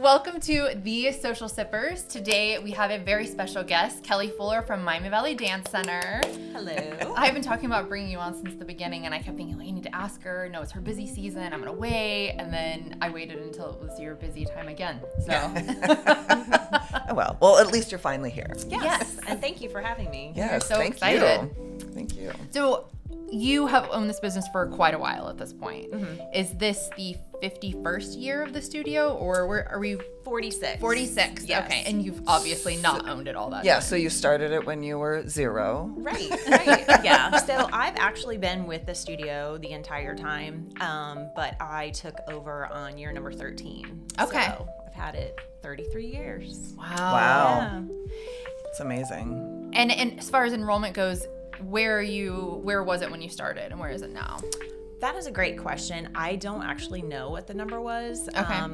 Welcome to The Social Sippers. Today we have a very special guest, Kelly Fuller from Miami Valley Dance Center. Hello. I've been talking about bringing you on since the beginning, and I kept thinking, I need to ask her. No, it's her busy season. I'm going to wait. And then I waited until it was your busy time again. So. Well, at least you're finally here. Yes. And thank you for having me. Yes, so thank excited. you. Thank you. So you have owned this business for quite a while at this point. Mm-hmm. Is this the 51st year of the studio, or are we 46? 46? Yes. Okay, and you've obviously not owned it all that Yeah, time. so you started it when you were 0. Right. Yeah. So I've actually been with the studio the entire time, but I took over on year number 13. Okay. So I've had it 33 years. Wow. Yeah. It's amazing. And as far as enrollment goes, where was it when you started, and where is it now? That is a great question. I don't actually know what the number was. Okay.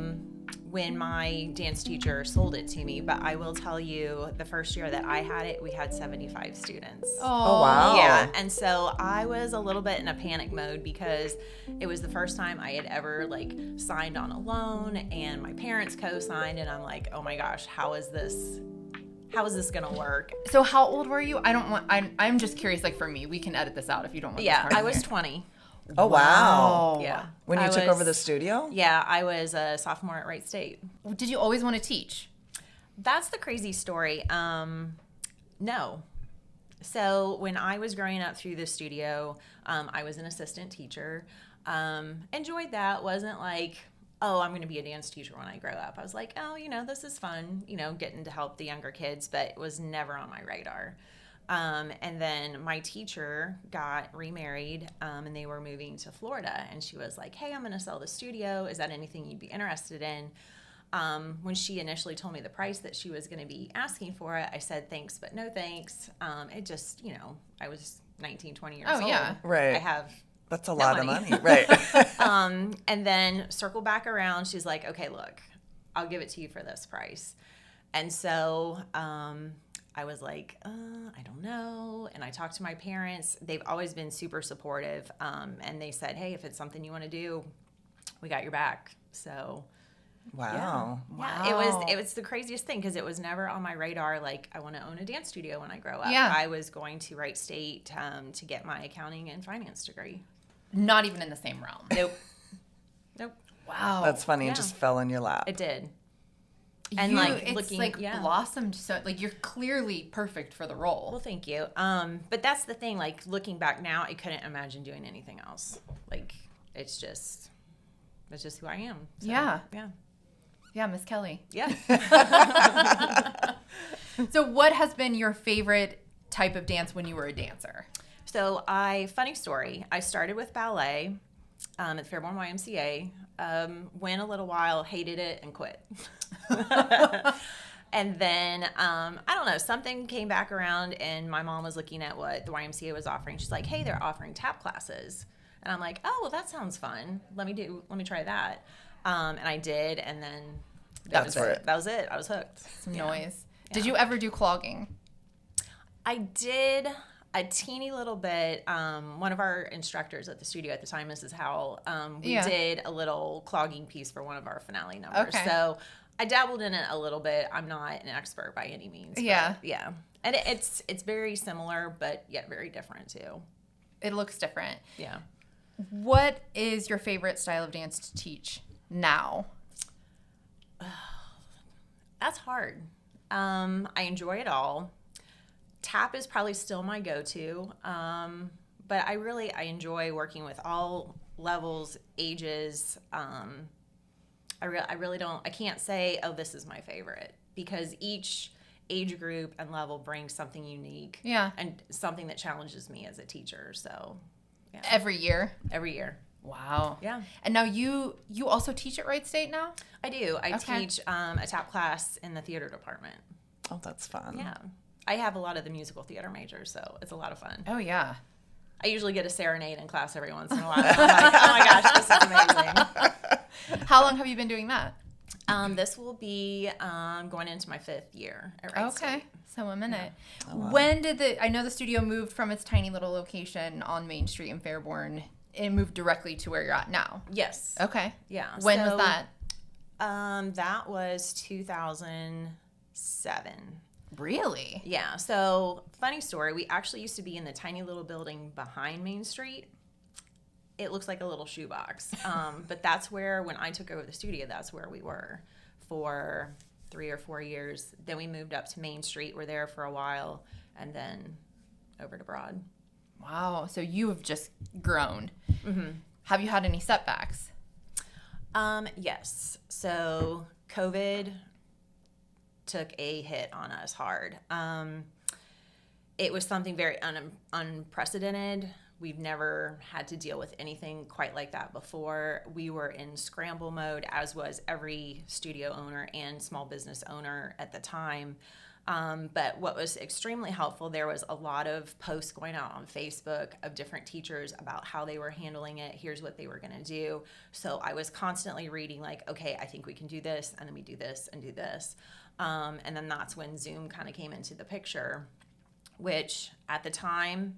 When my dance teacher sold it to me, but I will tell you the first year that I had it, we had 75 students. Oh, wow. Yeah, and so I was a little bit in a panic mode because it was the first time I had ever signed on a loan, and my parents co-signed, and I'm like, oh my gosh, how is this gonna work? So how old were you? I'm just curious, for me, we can edit this out if you don't want Yeah, this part I was here. 20. Oh, wow. Yeah. When you I took was- over the studio? Yeah, I was a sophomore at Wright State. Did you always want to teach? That's the crazy story. No. So when I was growing up through the studio, I was an assistant teacher. Enjoyed that. Wasn't like, oh, I'm going to be a dance teacher when I grow up. I was like, oh, this is fun, getting to help the younger kids, but it was never on my radar. And then my teacher got remarried, and they were moving to Florida, and she was like, hey, I'm going to sell the studio. Is that anything you'd be interested in? When she initially told me the price that she was going to be asking for it, I said, thanks, but no thanks. It just, I was 19, 20 years old. Oh, yeah. Right. I have That's a no lot money. of money. Right. and then circle back around. She's like, okay, look, I'll give it to you for this price. And so I was like, I don't know. And I talked to my parents. They've always been super supportive. And they said, hey, if it's something you want to do, we got your back. So Wow. yeah, it was the craziest thing because it was never on my radar. I want to own a dance studio when I grow up. Yeah. I was going to Wright State to get my accounting and finance degree. Not even in the same realm. Nope. Wow. That's funny. Yeah. It just fell in your lap. It did. And it's blossomed so you're clearly perfect for the role. Well, thank you. But that's the thing. Looking back now, I couldn't imagine doing anything else. It's just who I am. So, Yeah. Yeah. Yeah, Miss Kelly. Yeah. So what has been your favorite type of dance when you were a dancer? So funny story. I started with ballet at the Fairborn YMCA. Went a little while, hated it, and quit. And then, I don't know, something came back around, and my mom was looking at what the YMCA was offering. She's like, hey, they're offering tap classes. And I'm like, oh, well, that sounds fun. Let me try that. And I did, and then that was it. I was hooked. Some noise. Did you ever do clogging? I did a teeny little bit. One of our instructors at the studio at the time, Mrs. Howell, we did a little clogging piece for one of our finale numbers. Okay. So I dabbled in it a little bit. I'm not an expert by any means. But Yeah. Yeah. And it's very similar, but yet very different too. It looks different. Yeah. What is your favorite style of dance to teach now? That's hard. I enjoy it all. Tap is probably still my go-to, but I enjoy working with all levels, ages. I really don't. I can't say, oh, this is my favorite, because each age group and level brings something unique. Yeah. And something that challenges me as a teacher. So, yeah. Every year? Every year. Wow. Yeah. And now you also teach at Wright State now? I do. I Okay. teach a tap class in the theater department. Oh, that's fun. Yeah. I have a lot of the musical theater majors, so it's a lot of fun. Oh, yeah. I usually get a serenade in class every once in a while. I'm like, oh my gosh, this is amazing. How long have you been doing that? This will be going into my 5th year at Wright Okay. State. So a minute. Oh, wow. When did I know the studio moved from its tiny little location on Main Street in Fairborn. It moved directly to where you're at now. Yes. Okay. Yeah. When was so, that? That was 2007. Really? Yeah. So, funny story. We actually used to be in the tiny little building behind Main Street. It looks like a little shoebox. But that's where, when I took over the studio, that's where we were for 3 or 4 years. Then we moved up to Main Street. We're there for a while, and then over to Broad. Wow. So you have just grown. Mm-hmm. Have you had any setbacks? Yes. So COVID took a hit on us hard. It was something very unprecedented. We've never had to deal with anything quite like that before. We were in scramble mode, as was every studio owner and small business owner at the time. But what was extremely helpful, there was a lot of posts going out on Facebook of different teachers about how they were handling it. Here's what they were going to do. So I was constantly reading like, okay, I think we can do this, and then we do this and do this. And then that's when Zoom kind of came into the picture, which at the time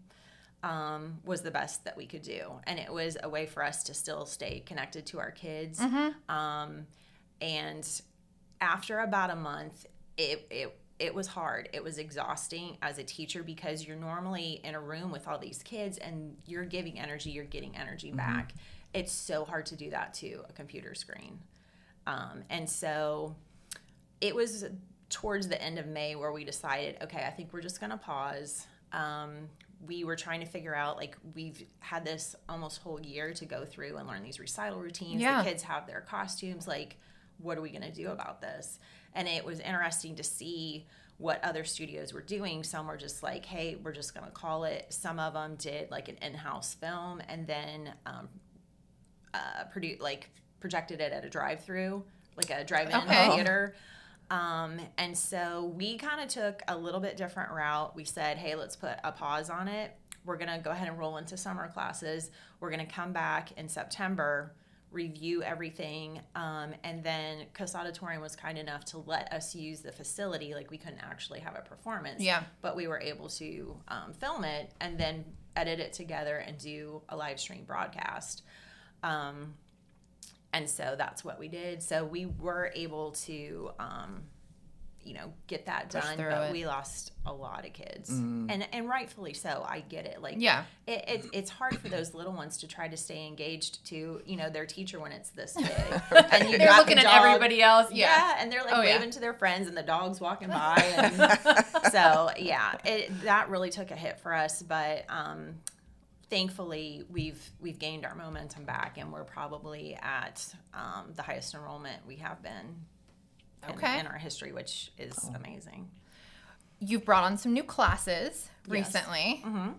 was the best that we could do. And it was a way for us to still stay connected to our kids. Mm-hmm. And after about a month, it was hard. It was exhausting as a teacher because you're normally in a room with all these kids and you're giving energy, you're getting energy mm-hmm. back. It's so hard to do that to a computer screen. And so it was towards the end of May where we decided, okay, I think we're just going to pause. We were trying to figure out, like, we've had this almost whole year to go through and learn these recital routines. Yeah. The kids have their costumes. Like, what are we going to do about this? And it was interesting to see what other studios were doing. Some were just like, hey, we're just going to call it. Some of them did like an in-house film and then projected it at a drive-through, like a drive-in theater. And so we kind of took a little bit different route. We said, hey, let's put a pause on it. We're going to go ahead and roll into summer classes. We're going to come back in September, review everything. And then Coast Auditorium was kind enough to let us use the facility. Like, we couldn't actually have a performance. Yeah. But we were able to film it and then edit it together and do a live stream broadcast. And so that's what we did. So we were able to, get that done. But we lost a lot of kids, and rightfully so. I get it. Like, yeah, it's hard for those little ones to try to stay engaged to their teacher when it's this big, and they're looking at everybody else. Yeah, and they're like waving to their friends, and the dog's walking by. And so yeah, that really took a hit for us, but. Thankfully, we've gained our momentum back, and we're probably at the highest enrollment we have been in our history, which is amazing. You've brought on some new classes recently. Mm-hmm.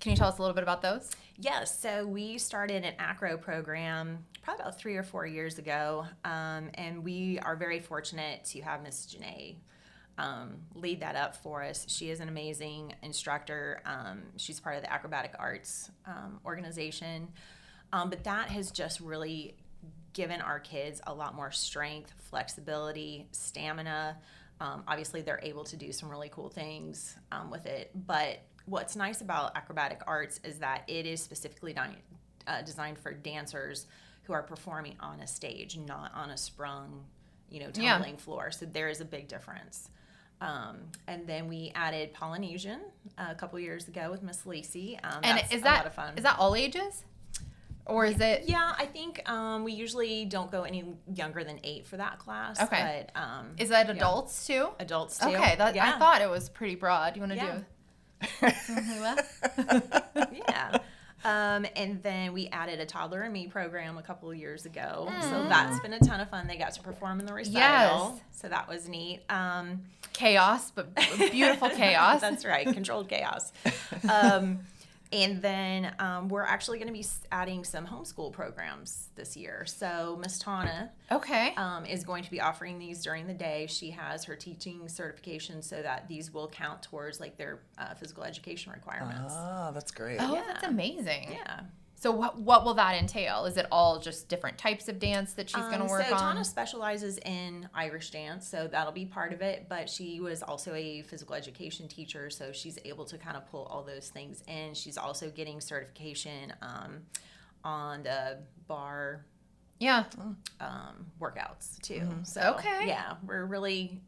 Can you tell us a little bit about those? Yes. So we started an acro program probably about 3 or 4 years ago, and we are very fortunate to have Miss Janae lead that up for us. She is an amazing instructor. She's part of the acrobatic arts organization. But that has just really given our kids a lot more strength, flexibility, stamina. Obviously, they're able to do some really cool things with it. But what's nice about acrobatic arts is that it is specifically designed for dancers who are performing on a stage, not on a sprung, tumbling floor. So there is a big difference. And then we added Polynesian a couple years ago with Miss Lacey. That's a lot of fun. Is that all ages? Or is it? Yeah, I think we usually don't go any younger than 8 for that class. Okay. But, is that adults too? Adults too. Okay, I thought it was pretty broad. You want to do? Yeah. And then we added a Toddler and Me program a couple of years ago. So that's been a ton of fun. They got to perform in the recital. Yes. So that was neat. Chaos, but beautiful chaos. That's right. Controlled chaos. And then we're actually going to be adding some homeschool programs this year. So Miss Tana is going to be offering these during the day. She has her teaching certification so that these will count towards like their physical education requirements. Oh, that's great. Oh, yeah. That's amazing. Yeah. So what will that entail? Is it all just different types of dance that she's going to work on? So Tana specializes in Irish dance, so that'll be part of it. But she was also a physical education teacher, so she's able to kind of pull all those things in. She's also getting certification on the bar Yeah. workouts too. So Okay. yeah, we're really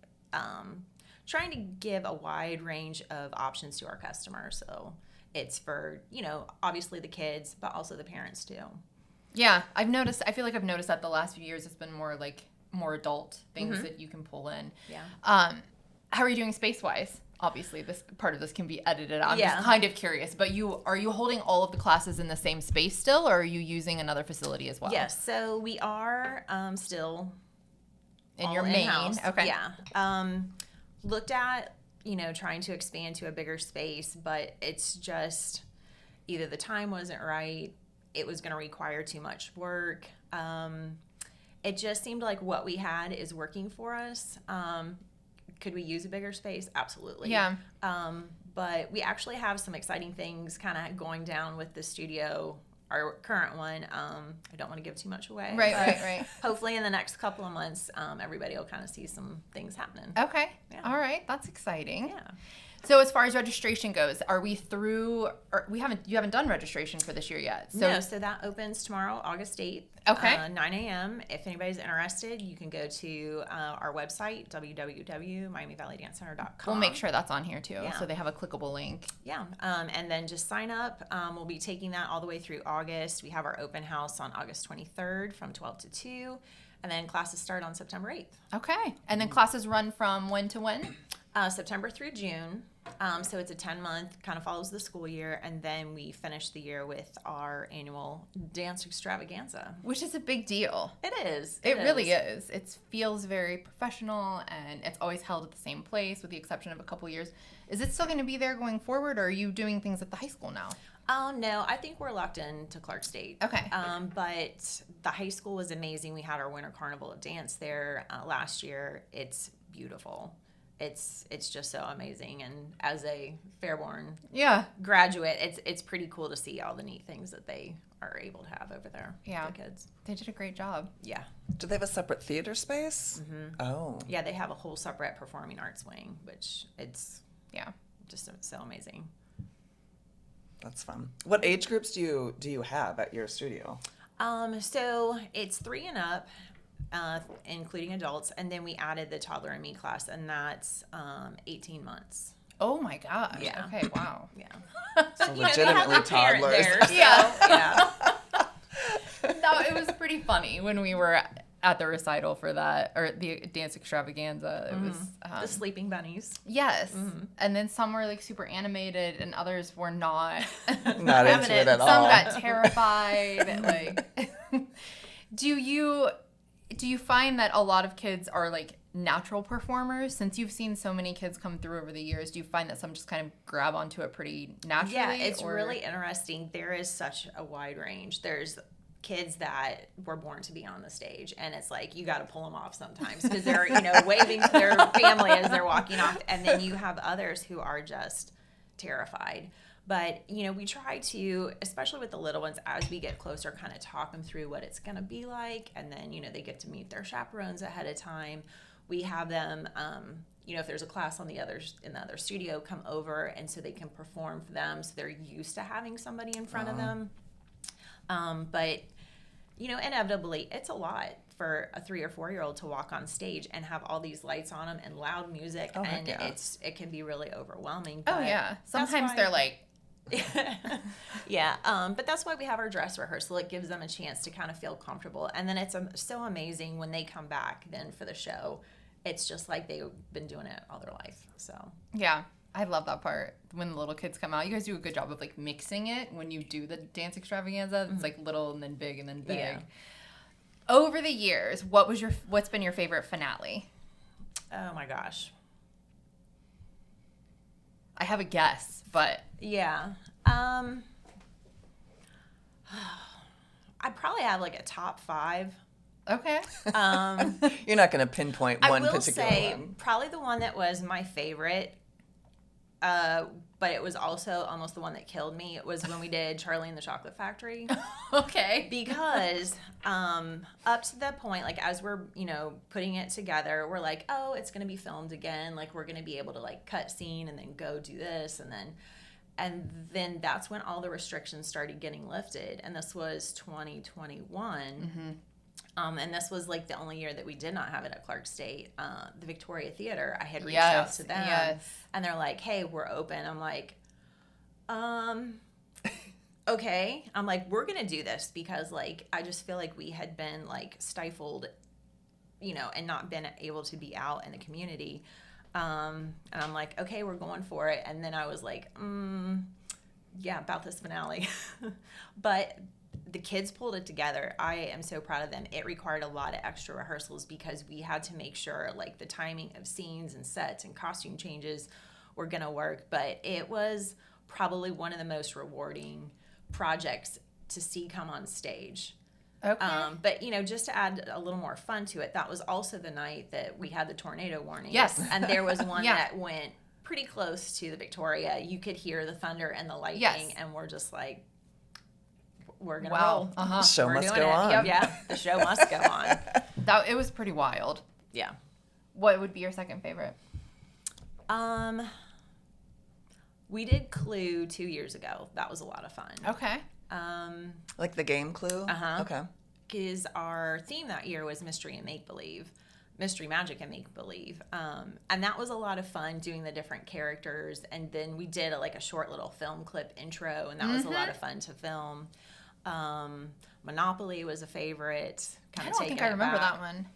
trying to give a wide range of options to our customers. So it's for, obviously the kids, but also the parents too. Yeah, I feel like I've noticed that the last few years it's been more adult things that you can pull in. Yeah. How are you doing space-wise? Obviously, this part of this can be edited out. I'm Yeah. just kind of curious. But are you holding all of the classes in the same space still, or are you using another facility as well? Yes, so we are still In all your main. in-house. Okay. Yeah. Looked at, trying to expand to a bigger space, but it's just either the time wasn't right, it was going to require too much work. It just seemed like what we had is working for us. Could we use a bigger space? Absolutely. Yeah. But we actually have some exciting things kind of going down with the studio, our current one. I don't want to give too much away. Right. Hopefully in the next couple of months, everybody will kind of see some things happening. Okay. Yeah. All right. That's exciting. Yeah. So as far as registration goes, are we through? Or you haven't done registration for this year yet. So So that opens tomorrow, August 8th. Okay. 9 a.m. If anybody's interested, you can go to our website, www.miamivalleydancecenter.com. we'll make sure that's on here too, Yeah. so they have a clickable link. Yeah, and then just sign up. We'll be taking that all the way through August. We have our open house on August 23rd from 12 to 2, and then classes start on September 8th. Okay. And then classes run from when to when? September through June. So it's a 10-month, kind of follows the school year, and then we finish the year with our annual dance extravaganza. Which is a big deal. It is. It really is. It feels very professional, and it's always held at the same place with the exception of a couple years. Is it still going to be there going forward, or are you doing things at the high school now? Oh, no, I think we're locked in to Clark State. Okay. But the high school was amazing. We had our Winter Carnival of Dance there last year. It's beautiful. It's just so amazing. And as a Fairborn graduate, it's pretty cool to see all the neat things that they are able to have over there Yeah. for the kids. They did a great job. Yeah. Do they have a separate theater space? Mm-hmm. Oh. Yeah, they have a whole separate performing arts wing, which it's just so amazing. That's fun. What age groups do you have at your studio? So it's 3 and up, including adults, and then we added the toddler and me class, and that's 18 months. Oh my gosh. Yeah. Okay, wow. Yeah. So You know, they legitimately have a parent toddlers. there, so, Yeah. yeah. No, it was pretty funny when we were at the recital for that, or the dance extravaganza. It was The sleeping bunnies. yes, and then some were like super animated, and others were not. Not into it at Some all. got terrified. Like, do you find that a lot of kids are like natural performers? Since you've seen so many kids come through over the years, do you find that some just kind of grab onto it pretty naturally? Yeah, it's really interesting. There is such a wide range. There's kids that were born to be on the stage, and it's like you got to pull them off sometimes because they're waving to their family as they're walking off, and then you have others who are just terrified. But we try to, especially with the little ones, as we get closer, kind of talk them through what it's going to be like, and then they get to meet their chaperones ahead of time. We have them if there's a class in the other studio, come over, and so they can perform for them, so they're used to having somebody in front of them. But inevitably, it's a lot for a 3 or 4-year-old to walk on stage and have all these lights on them and loud music, and it can be really overwhelming. Oh yeah, sometimes they're like. Yeah, but that's why we have our dress rehearsal. It gives them a chance to kind of feel comfortable, and then it's so amazing when they come back then for the show. It's just like they've been doing it all their life. So Yeah, I love that part when the little kids come out. You guys do a good job of like mixing it when you do the dance extravaganza. It's like little and then big and then big. Yeah. Over the years, what's been your favorite finale? oh my gosh. I have a guess, but Yeah. I probably have like a top 5. okay. You're not going to pinpoint one I will particular say one. probably the one that was my favorite, but it was also almost the one that killed me. It was when we did Charlie and the Chocolate Factory. Okay. Because up to that point, like as we're putting it together, we're like, oh, it's gonna be filmed again. Like we're gonna be able to like cut scene and then go do this, and then that's when all the restrictions started getting lifted, and this was 2021. And this was like the only year that we did not have it at Clark State. The Victoria Theater, I had reached out to them, and they're like, "Hey, we're open." I'm like, okay. I'm like, we're gonna do this because like I just feel like we had been like stifled, and not been able to be out in the community. And I'm like, okay, we're going for it. And then I was like, yeah, about this finale, but the kids pulled it together. I am so proud of them. It required a lot of extra rehearsals because we had to make sure like the timing of scenes and sets and costume changes were going to work. But it was probably one of the most rewarding projects to see come on stage. Okay. But, just to add a little more fun to it, that was also the night that we had the tornado warning. Yes. And there was one that went pretty close to the Victoria. You could hear the thunder and the lightning, and we're just like, we're going to roll. The show We're must doing go it. on. Yep. Yeah, the show must go on. It was pretty wild. Yeah. What would be your second favorite? We did Clue 2 years ago. That was a lot of fun. Okay. Like the game Clue? Uh-huh. Okay. Because our theme that year was mystery and make-believe. Mystery, magic, and make-believe. And that was a lot of fun doing the different characters. And then we did a short little film clip intro, and that was a lot of fun to film. Monopoly was a favorite. I don't think I remember that one.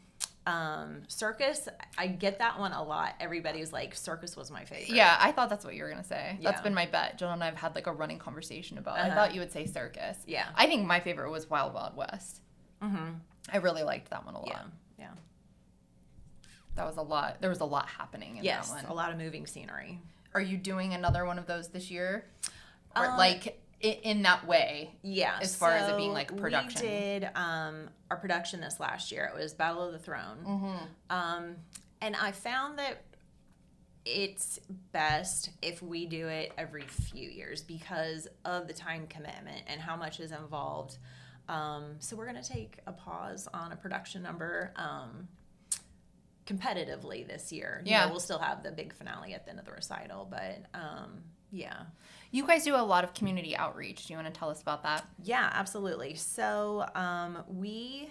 Circus, I get that one a lot. Everybody's like, Circus was my favorite. Yeah, I thought that's what you were going to say. Yeah. That's been my bet. Jill and I have had a running conversation about it. I thought you would say Circus. Yeah. I think my favorite was Wild Wild West. Mm-hmm. I really liked that one a lot. Yeah. That was a lot. There was a lot happening in that one. A lot of moving scenery. Are you doing another one of those this year? Or in that way? Yeah. As far as it being production. We did our production this last year. It was Battle of the Throne. Mm-hmm. And I found that it's best if we do it every few years because of the time commitment and how much is involved. So we're going to take a pause on a production number competitively this year. We'll still have the big finale at the end of the recital, but yeah. You guys do a lot of community outreach. Do you want to tell us about that? Yeah, absolutely. So we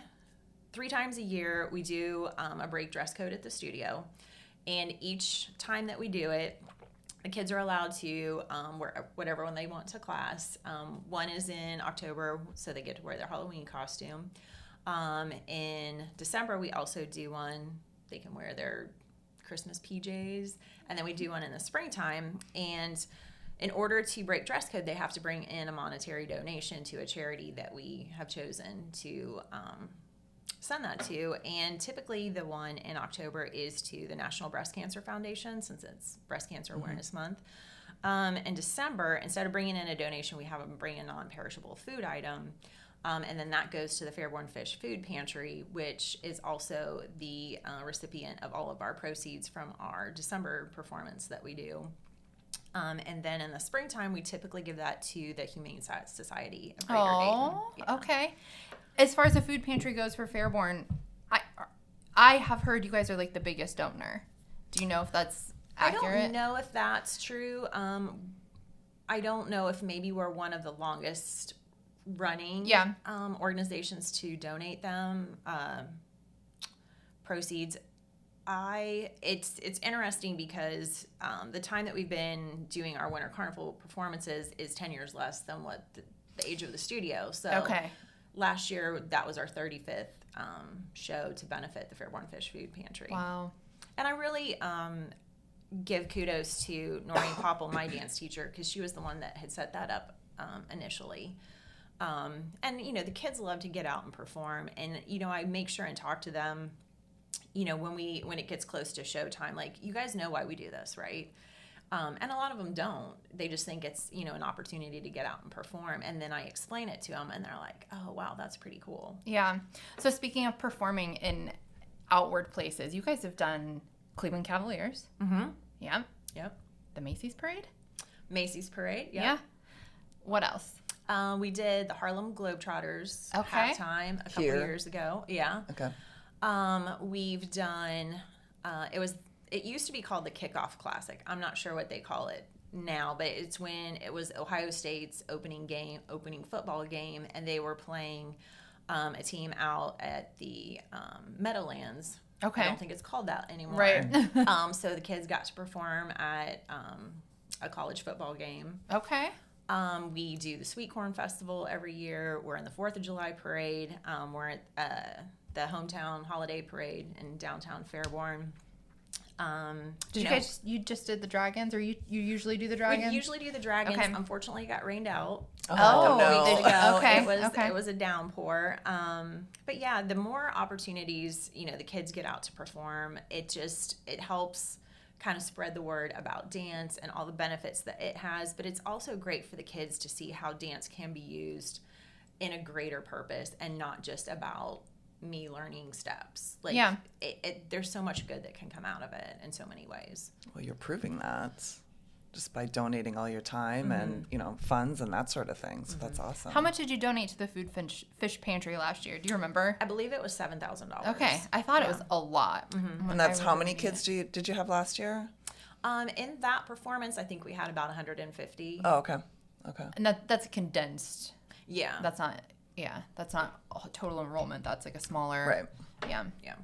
3 times a year we do a break dress code at the studio, and each time that we do it, the kids are allowed to wear whatever one they want to class. One is in October, so they get to wear their Halloween costume. In December, we also do one. They can wear their Christmas PJs, and then we do one in the springtime. And in order to break dress code, they have to bring in a monetary donation to a charity that we have chosen to send that to. And typically the one in October is to the National Breast Cancer Foundation, since it's Breast Cancer Awareness Month. In December, instead of bringing in a donation, we have them bring a non-perishable food item. And then that goes to the Fairborn Fish Food Pantry, which is also the recipient of all of our proceeds from our December performance that we do. And then in the springtime, we typically give that to the Humane Society of Greater Dayton. Yeah. Okay. As far as the food pantry goes for Fairborn, I have heard you guys are the biggest donor. Do you know if that's accurate? I don't know if that's true. I don't know if maybe we're one of the longest running organizations to donate them proceeds. It's interesting because the time that we've been doing our Winter Carnival performances is 10 years less than what the age of the studio. So last year, that was our 35th show to benefit the Fairborn Fish Food Pantry. Wow. And I really give kudos to Noreen Popple, my dance teacher, because she was the one that had set that up initially. And, the kids love to get out and perform. And, I make sure and talk to them when it gets close to showtime, you guys know why we do this, right? And a lot of them don't. They just think it's, an opportunity to get out and perform. And then I explain it to them, and they're like, oh, wow, that's pretty cool. Yeah. So speaking of performing in outward places, you guys have done Cleveland Cavaliers. Mm-hmm. Yeah. Yep. The Macy's Parade? Macy's Parade, yep. Yeah. What else? We did the Harlem Globetrotters halftime a couple years ago. Yeah. Okay. We've done, it used to be called the Kickoff Classic. I'm not sure what they call it now, but it's when it was Ohio State's opening football game, and they were playing a team out at the Meadowlands. Okay. I don't think it's called that anymore. Right. So the kids got to perform at a college football game. Okay. We do the Sweet Corn Festival every year. We're in the 4th of July parade. We're at the hometown holiday parade in downtown Fairborn. You just did the dragons, or you usually do the dragons? We usually do the dragons. Okay. Unfortunately, it got rained out. Oh, no. Weeks ago. Okay. It was a downpour. But yeah, the more opportunities, the kids get out to perform, it helps kind of spread the word about dance and all the benefits that it has. But it's also great for the kids to see how dance can be used in a greater purpose and not just about me learning steps. There's so much good that can come out of it in so many ways. Well, you're proving that just by donating all your time and funds and that sort of thing. So that's awesome. How much did you donate to the food fish pantry last year? Do you remember? I believe it was $7,000. Okay, I thought it was a lot. And that's how many kids did you have last year? In that performance, I think we had about 150. Oh, okay. And that's a condensed. Yeah. That's not a total enrollment. That's like a smaller. Right. Yeah. Yeah.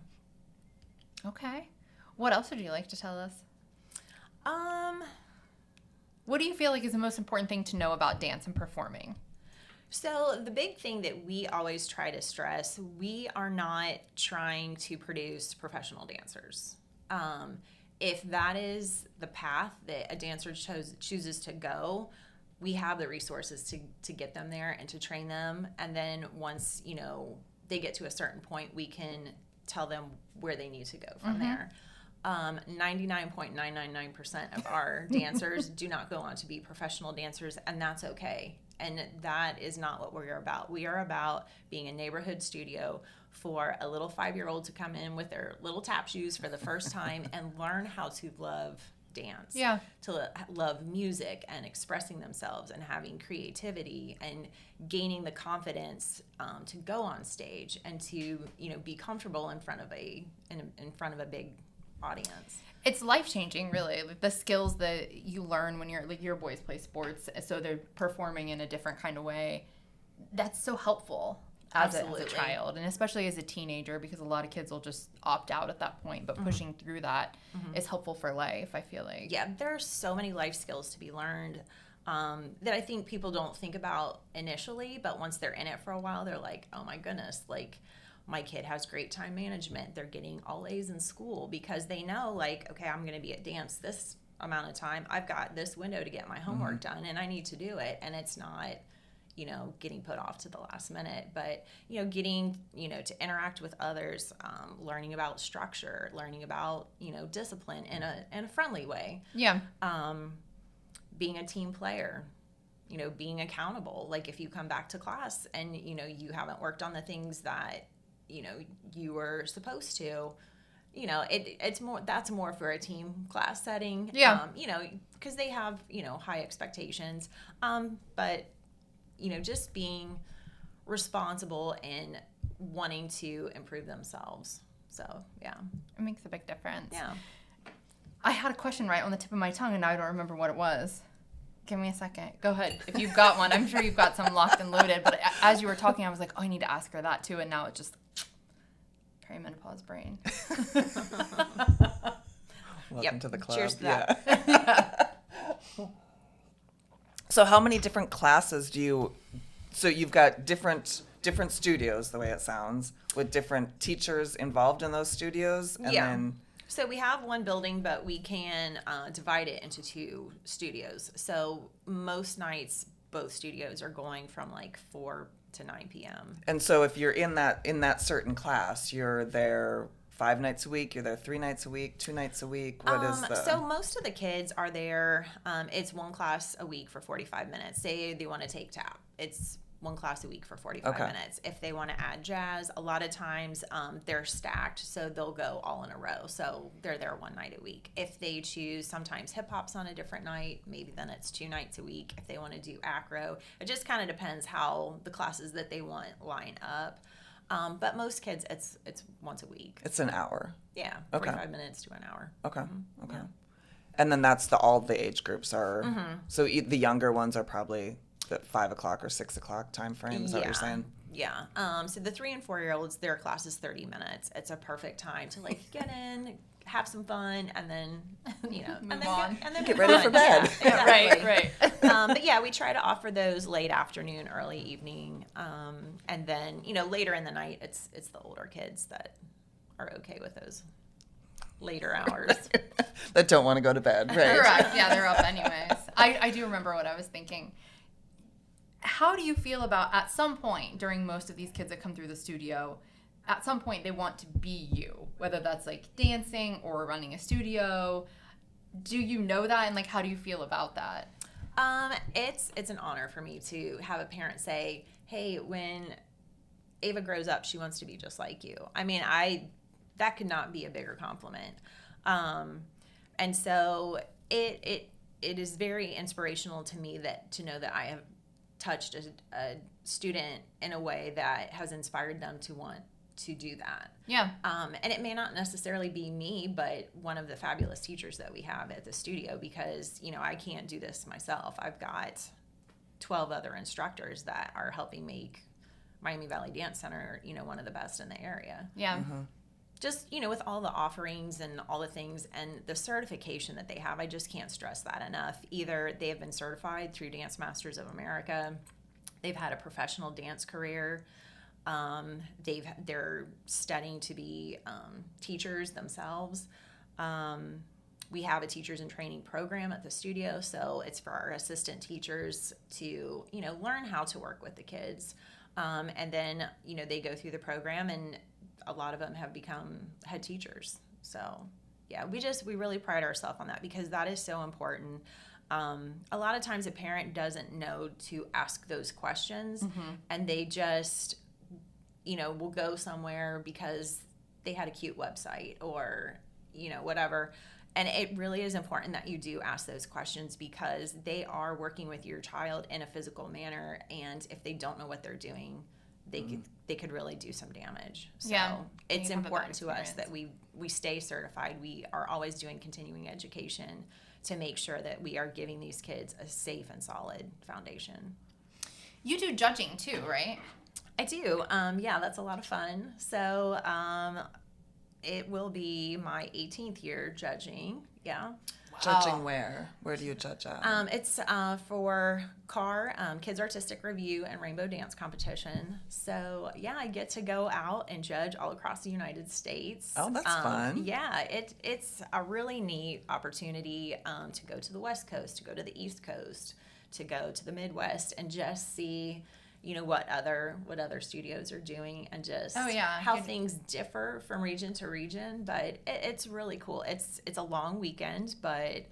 Okay. What else would you like to tell us? What do you feel like is the most important thing to know about dance and performing? So the big thing that we always try to stress, we are not trying to produce professional dancers. If that is the path that a dancer chooses to go, we have the resources to get them there and to train them. And then once, they get to a certain point, we can tell them where they need to go from there. 99.999% of our dancers do not go on to be professional dancers, and that's okay. And that is not what we're about. We are about being a neighborhood studio for a little 5-year-old to come in with their little tap shoes for the first time and learn how to love dance. Yeah. To love music and expressing themselves and having creativity and gaining the confidence to go on stage and to be comfortable in front of a big audience. It's life-changing, really. Like the skills that you learn when your boys play sports, so they're performing in a different kind of way. That's so helpful as a child, and especially as a teenager, because a lot of kids will just opt out at that point. But pushing through that is helpful for life, I feel like. Yeah, there's so many life skills to be learned that I think people don't think about initially, but once they're in it for a while, they're like, oh my goodness, like, my kid has great time management. They're getting all A's in school because they know, like, okay, I'm going to be at dance this amount of time. I've got this window to get my homework done, and I need to do it. And it's not, getting put off to the last minute, but, getting, to interact with others, learning about structure, learning about, discipline in a friendly way. Yeah. Being a team player. Being accountable. Like if you come back to class and, you haven't worked on the things that, you were supposed to, that's more for a team class setting. Yeah. Because they have, high expectations. But, just being responsible and wanting to improve themselves. So, yeah. It makes a big difference. Yeah. I had a question right on the tip of my tongue, and now I don't remember what it was. Give me a second. Go ahead. If you've got one, I'm sure you've got some locked and loaded. But as you were talking, I was like, oh, I need to ask her that too. And now it's just perimenopause brain. Welcome to the club. Cheers to that. Yeah. So how many different classes so you've got different studios, the way it sounds, with different teachers involved in those studios? And then So we have one building, but we can divide it into 2 studios. So most nights, both studios are going from like 4 to 9 p.m. And so if you're in that certain class, you're there 5 nights a week, you're there 3 nights a week, 2 nights a week. What is the... So most of the kids are there. It's one class a week for 45 minutes. Say they want to take tap. It's one class a week for 45 minutes. If they want to add jazz, a lot of times they're stacked, so they'll go all in a row. So they're there one night a week. If they choose sometimes hip hop's on a different night, maybe then it's 2 nights a week. If they want to do acro, it just kind of depends how the classes that they want line up. But most kids, it's once a week. It's an hour. Yeah, 45 minutes to an hour. Okay. Mm-hmm. Okay. Yeah. And then that's all the age groups are. So the younger ones are probably the 5 o'clock or 6 o'clock time frame. Is that what you're saying? Yeah. So the 3 and 4-year-olds, their class is 30 minutes. It's a perfect time to like get in, have some fun, and then Move on. and then Get move ready on. for bed. Yeah, exactly. Right. But yeah, we try to offer those late afternoon, early evening, and then later in the night, it's the older kids that are okay with those later hours. That don't want to go to bed, right? Correct. Yeah, they're up anyways. I do remember what I was thinking. How do you feel about, at some point during most of these kids that come through the studio, at some point they want to be you, whether that's like dancing or running a studio? Do you know that, and like how do you feel about that? It's an honor for me to have a parent say, "Hey, when Ava grows up, she wants to be just like you." I mean, that could not be a bigger compliment. And so it is very inspirational to me to know that I have touched a student in a way that has inspired them to want to do that. Yeah. And it may not necessarily be me, but one of the fabulous teachers that we have at the studio, because, I can't do this myself. I've got 12 other instructors that are helping make Miami Valley Dance Center, one of the best in the area. Yeah. Mm-hmm. Just, with all the offerings and all the things and the certification that they have, I just can't stress that enough. Either they have been certified through Dance Masters of America, they've had a professional dance career, they're studying to be teachers themselves. We have a teachers in training program at the studio, so it's for our assistant teachers to, learn how to work with the kids. And then, they go through the program, and a lot of them have become head teachers. So yeah, we really pride ourselves on that, because that is so important. A lot of times a parent doesn't know to ask those questions, and they just, will go somewhere because they had a cute website or, whatever. And it really is important that you do ask those questions, because they are working with your child in a physical manner, and if they don't know what they're doing, they could really do some damage. So Yeah, it's you have a bad important to us experience. that we stay certified. We are always doing continuing education to make sure that we are giving these kids a safe and solid foundation. You do judging too, right? I do. Yeah, that's a lot of fun. So it will be my 18th year judging. Yeah. Judging where? Where do you judge at? It's for CAR, Kids Artistic Review and Rainbow Dance Competition. So, yeah, I get to go out and judge all across the United States. Oh, that's fun. Yeah, it's a really neat opportunity to go to the West Coast, to go to the East Coast, to go to the Midwest, and just see what other studios are doing, and just how things differ from region to region. But it's really cool. It's a long weekend, but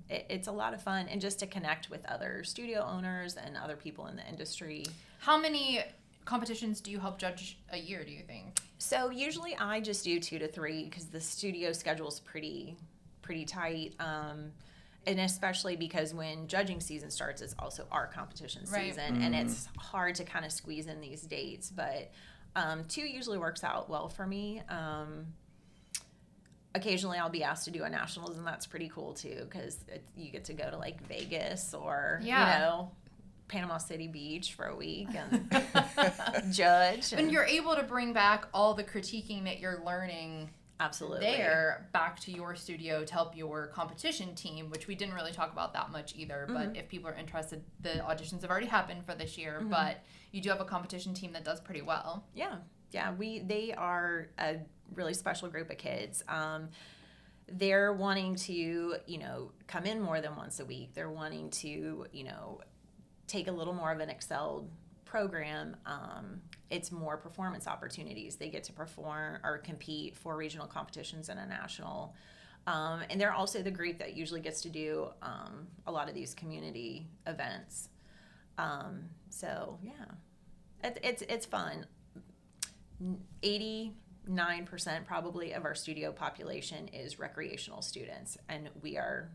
it's a lot of fun, and just to connect with other studio owners and other people in the industry. How many competitions do you help judge a year, do you think? So usually I just do 2 to 3, because the studio schedule is pretty tight. And especially because when judging season starts, it's also our competition season, and it's hard to kind of squeeze in these dates. But 2 usually works out well for me. Occasionally I'll be asked to do a nationals, and that's pretty cool too, because you get to go to like Vegas or Panama City Beach for a week and judge. And you're able to bring back all the critiquing that you're learning absolutely there back to your studio to help your competition team, which we didn't really talk about that much either. But if people are interested, the auditions have already happened for this year, but you do have a competition team that does pretty well. Yeah, they are a really special group of kids. They're wanting to, come in more than once a week. They're wanting to, take a little more of an excelled program. It's more performance opportunities. They get to perform or compete for regional competitions and a national. And they're also the group that usually gets to do a lot of these community events. So yeah, it's fun. 89% probably of our studio population is recreational students, and we are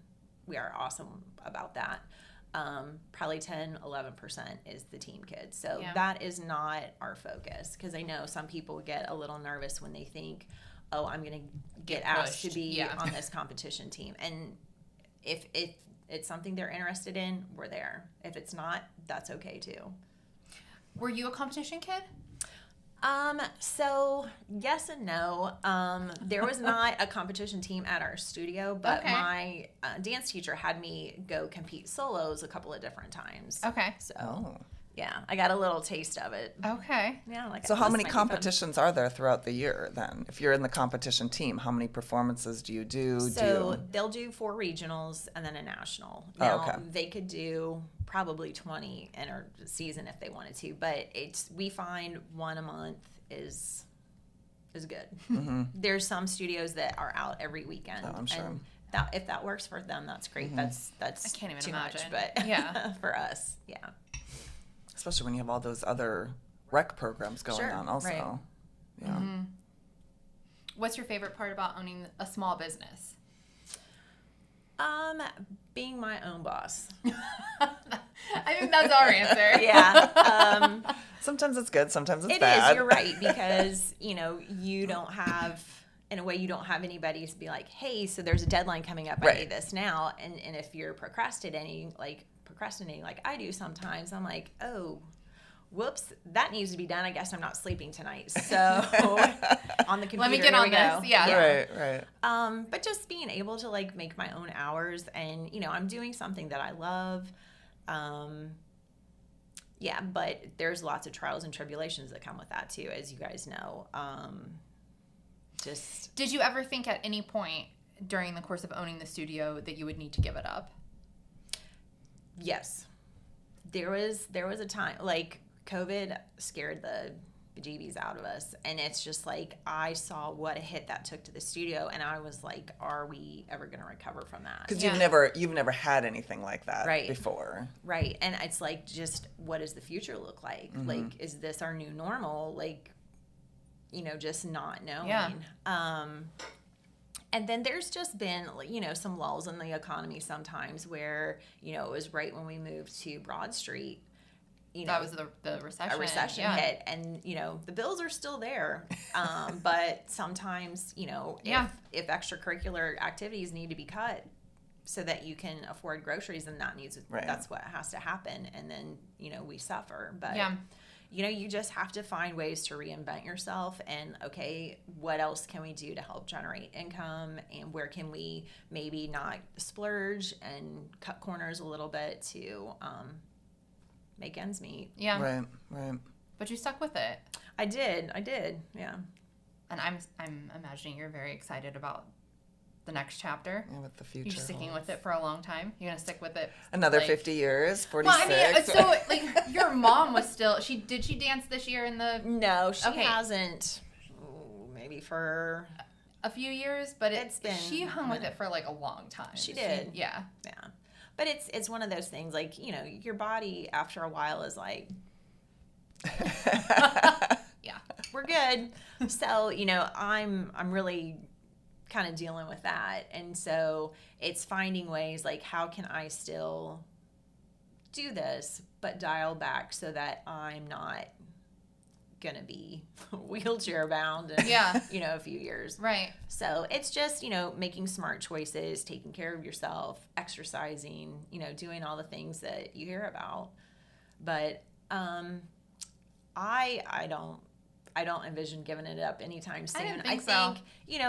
awesome about that. Probably 10-11% is the team kids. So that is not our focus, because I know some people get a little nervous when they think, oh, I'm going to get asked to be on this competition team. And if it's something they're interested in, we're there. If it's not, that's okay too. Were you a competition kid? So yes and no. There was not a competition team at our studio, but Okay. my dance teacher had me go compete solos a couple of different times. Okay. So Oh. yeah, I got a little taste of it. Okay. Yeah, like So how this many might be fun. competitions are there throughout the year then? If you're in the competition team, how many performances do you do? So they'll do 4 regionals and then a national. Oh, Now okay. they could do probably 20 in a season if they wanted to, but we find one a month is good. There's some studios that are out every weekend. Oh, I'm sure. And if that works for them, that's great. That's I can't even too imagine. much, but Yeah. for us, yeah. Especially when you have all those other rec programs going Sure, on also. right. Yeah. What's your favorite part about owning a small business? Being my own boss. I think that's our answer. Yeah. Sometimes it's good, sometimes it's It bad. is, you're right, because, you don't have, in a way, you don't have anybody to be like, hey, so there's a deadline coming up, I Right. need this now. And if you're procrastinating like I do sometimes, I'm like, oh, whoops, that needs to be done. I guess I'm not sleeping tonight. So on the computer, Let me get here on we go. this. Yeah. Right. But just being able to like make my own hours and, I'm doing something that I love. Yeah, but there's lots of trials and tribulations that come with that too, as you guys know. Did you ever think at any point during the course of owning the studio that you would need to give it up? Yes. There was a time, like, COVID scared the bejeebies out of us, and it's just like I saw what a hit that took to the studio, and I was like, are we ever going to recover from that? Because Yeah. you've never had anything like that Right. before. Right. And it's like, just what does the future look like? Like, is this our new normal? Like, just not knowing. Yeah. And then there's just been, some lulls in the economy sometimes where, it was right when we moved to Broad Street. That was the recession. A recession Yeah. hit, and the bills are still there. But sometimes, Yeah. if extracurricular activities need to be cut so that you can afford groceries, then Right. that's what has to happen, and then we suffer. But Yeah. you just have to find ways to reinvent yourself, and okay, what else can we do to help generate income, and where can we maybe not splurge and cut corners a little bit to make ends meet. Yeah. Right. But you stuck with it. I did, yeah. And I'm imagining you're very excited about the next chapter. Yeah, with the future. You're sticking holds. with it for a long time. You're gonna stick with it Another like- 50 years, 46. Well, I mean, so like your mom was still. Did she dance this year in the No, she Okay. hasn't. Maybe for a few years? But It's been she hung a with minute. it for like a long time. She did. Yeah. yeah, but it's one of those things, like, your body after a while is like, Yeah. we're good. So I'm really kind of dealing with that, and so it's finding ways, like, how can I still do this but dial back so that I'm not gonna be wheelchair bound in Yeah. a few years. Right. So it's just making smart choices, taking care of yourself, exercising, doing all the things that you hear about. But I don't envision giving it up anytime soon. I didn't think so.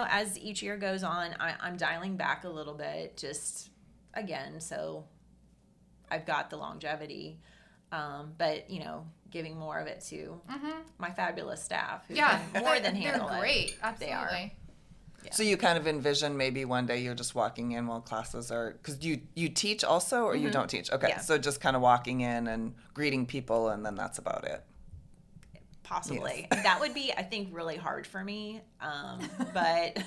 As each year goes on, I'm dialing back a little bit, just again, so I've got the longevity, but giving more of it to my fabulous staff who Yeah. can more than They're handle it. great. Absolutely. They are. So you kind of envision maybe one day you're just walking in while classes are, because you teach also, or you don't teach? Okay, Yeah. so just kind of walking in and greeting people, and then that's about it. Possibly. Yes. That would be, I think, really hard for me. But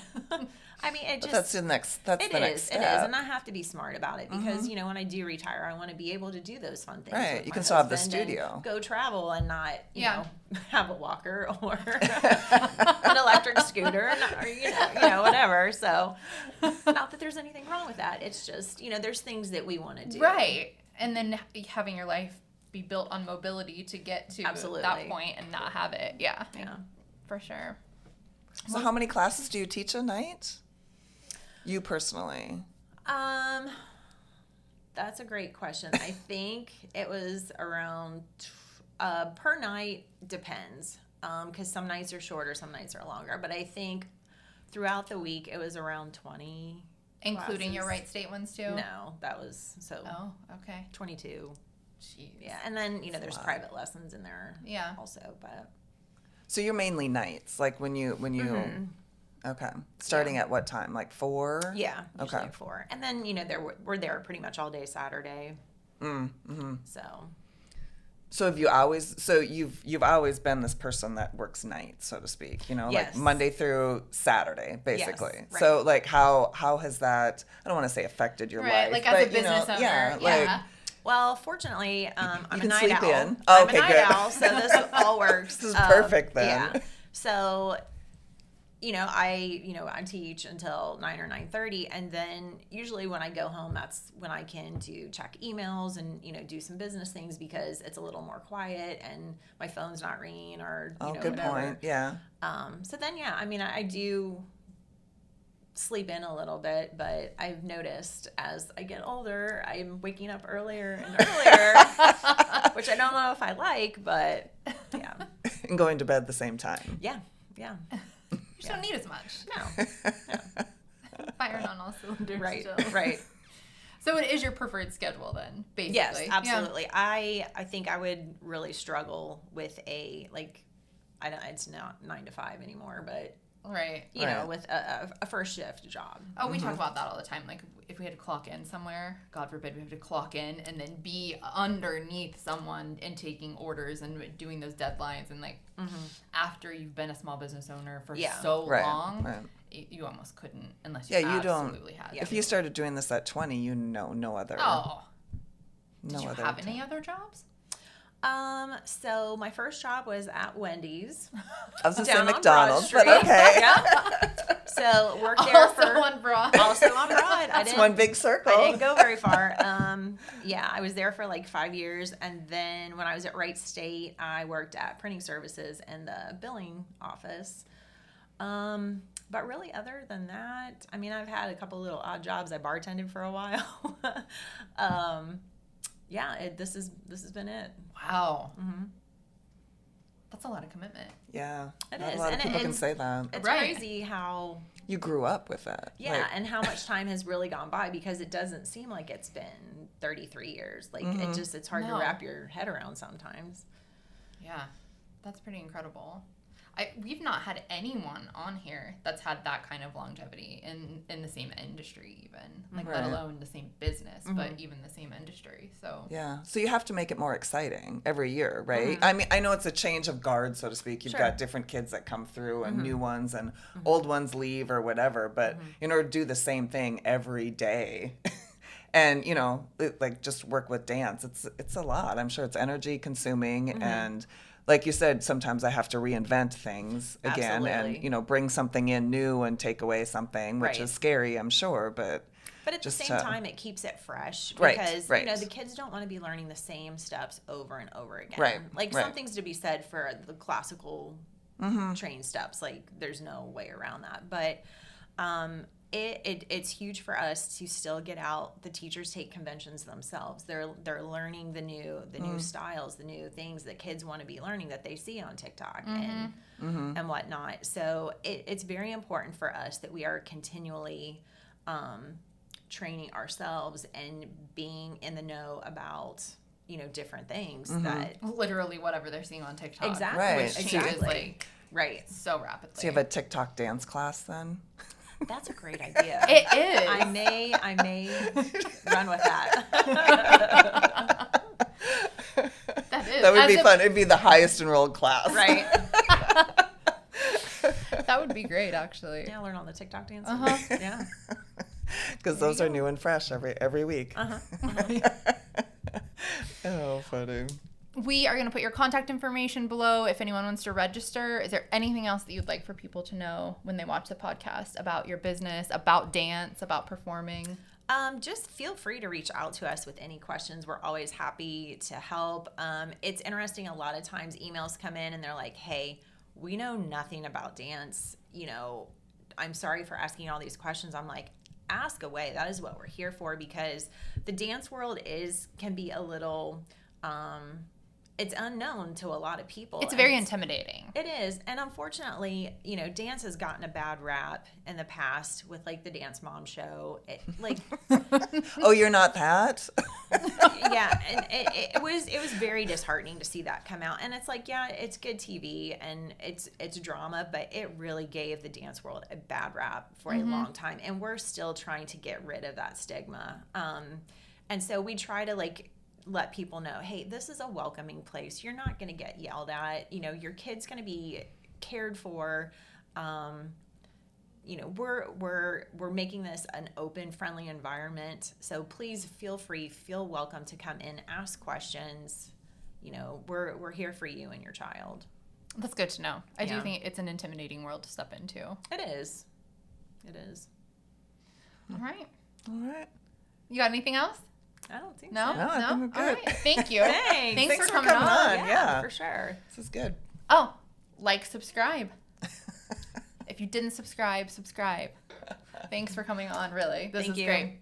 I mean, But that's the next step. It is, and I have to be smart about it because when I do retire, I want to be able to do those fun things. Right, with you my can still have the husband and studio. go travel and not, Yeah. have a walker or an electric scooter, or whatever. So, not that there's anything wrong with that. It's just, there's things that we want to do. Right. And then having your life be built on mobility to get to Absolutely. that point and not have it. Yeah. Yeah. For sure. So how many classes do you teach a night? You personally? That's a great question. I think it was around per night, depends. because some nights are shorter, some nights are longer. But I think throughout the week it was around 20 Including your classes. Wright State ones too? No, that was Oh, okay. 22. Jeez. Yeah, and then That's a there's lot. private lessons in there. Yeah. Also, but So you're mainly nights, like when you okay. Starting at what time? Like 4? yeah, usually Okay. at 4. And then we're there pretty much all day Saturday. So So have you always? So you've always been this person that works nights, so to speak. Like Yes. Monday through Saturday, basically. Yes, right. So like how has that? I don't want to say affected your Right, life, like as but a business owner. yeah, Yeah. well, fortunately, I'm a can night sleep owl. in. Oh, I'm okay, a night good. owl, so this all works. This is perfect then. Yeah. So, I teach until 9 or 9:30, and then usually when I go home, that's when I can do check emails and do some business things because it's a little more quiet and my phone's not ringing or good whatever. point. Yeah. So then, yeah, I mean, I do sleep in a little bit, but I've noticed as I get older, I'm waking up earlier and earlier, which I don't know if I like, but yeah. And going to bed at the same time. Yeah. You just don't need as much. No. Firing on all cylinders Right. still. Right. So it is your preferred schedule then, basically. Yes, Yeah. absolutely. I think I would really struggle with it's not 9 to 5 anymore, but Right. with a first shift job. Oh, we talk about that all the time. Like, if we had to clock in somewhere, God forbid we have to clock in and then be underneath someone and taking orders and doing those deadlines. And, after you've been a small business owner for so Right, long, right. you almost couldn't unless you Yeah, you don't. absolutely had If to. you started doing this at 20, no other. Oh. no Did you other have time. any other jobs? So my first job was at Wendy's. I was going to say down on McDonald's, Broad but Street. okay. Yeah. So worked there Also for on Broad. also on Broad. That's one big circle. I didn't go very far. I was there for like 5 years, and then when I was at Wright State, I worked at printing services in the billing office. But really, other than that, I mean, I've had a couple little odd jobs. I bartended for a while. This has been it. Wow. Mm-hmm. That's a lot of commitment. Yeah. It Not is. a lot of And people it- can say that. It's Right. crazy how. You grew up with that. Yeah, and how much time has really gone by because it doesn't seem like it's been 33 years. Like it's hard to No. wrap your head around sometimes. Yeah, that's pretty incredible. We've not had anyone on here that's had that kind of longevity in the same industry, even let Right. alone the same business, but even the same industry. So Yeah. So you have to make it more exciting every year, right? I mean, I know it's a change of guard, so to speak. You've Sure. got different kids that come through and new ones and old ones leave or whatever. But in order to do the same thing every day and, just work with dance, it's a lot. I'm sure it's energy consuming and like you said, sometimes I have to reinvent things again Absolutely. and, bring something in new and take away something, which Right. is scary, I'm sure, but But at the just same time, it keeps it fresh Right, because right. the kids don't want to be learning the same steps over and over again. Right, Like right. something's to be said for the classical trained steps. Like there's no way around that. But it's huge for us to still get out. The teachers take conventions themselves. They're learning the new styles, the new things that kids want to be learning that they see on TikTok and whatnot. So it's very important for us that we are continually training ourselves and being in the know about different things that literally whatever they're seeing on TikTok. exactly Right. Which changes exactly right. so rapidly. so you have a TikTok dance class then? That's a great idea. It is. I may run with that. That is. That would As be a- fun. It'd be the highest enrolled class. Right. That would be great, actually. Yeah, learn on the TikTok dance. Uh-huh. Yeah. Because those are new and fresh every week. Oh, funny. We are going to put your contact information below if anyone wants to register. Is there anything else that you'd like for people to know when they watch the podcast about your business, about dance, about performing? Just feel free to reach out to us with any questions. We're always happy to help. It's interesting. A lot of times emails come in and they're like, hey, we know nothing about dance. I'm sorry for asking all these questions. I'm like, ask away. That is what we're here for because the dance world can be a little it's unknown to a lot of people. It's and very intimidating. It is. And unfortunately, you know, dance has gotten a bad rap in the past with like the Dance Mom show. Oh, you're not that? Yeah, and it was very disheartening to see that come out. And it's like, yeah, it's good TV and it's drama, but it really gave the dance world a bad rap for a long time. And we're still trying to get rid of that stigma. And so we try to like let people know, hey, this is a welcoming place. You're not going to get yelled at. You know, your kid's going to be cared for. You know, we're making this an open, friendly environment. So please feel free, feel welcome to come in, ask questions. You know, we're here for you and your child. That's good to know. I do Yeah. think it's an intimidating world to step into. It is. It is. All right. All right. You got anything else? I don't think No? so. No, I think we're All good. right. Thank you. Thanks. For coming on. Yeah. For sure. This is good. Oh, like, subscribe. If you didn't subscribe. Thanks for coming on, really. This Thank is you. great.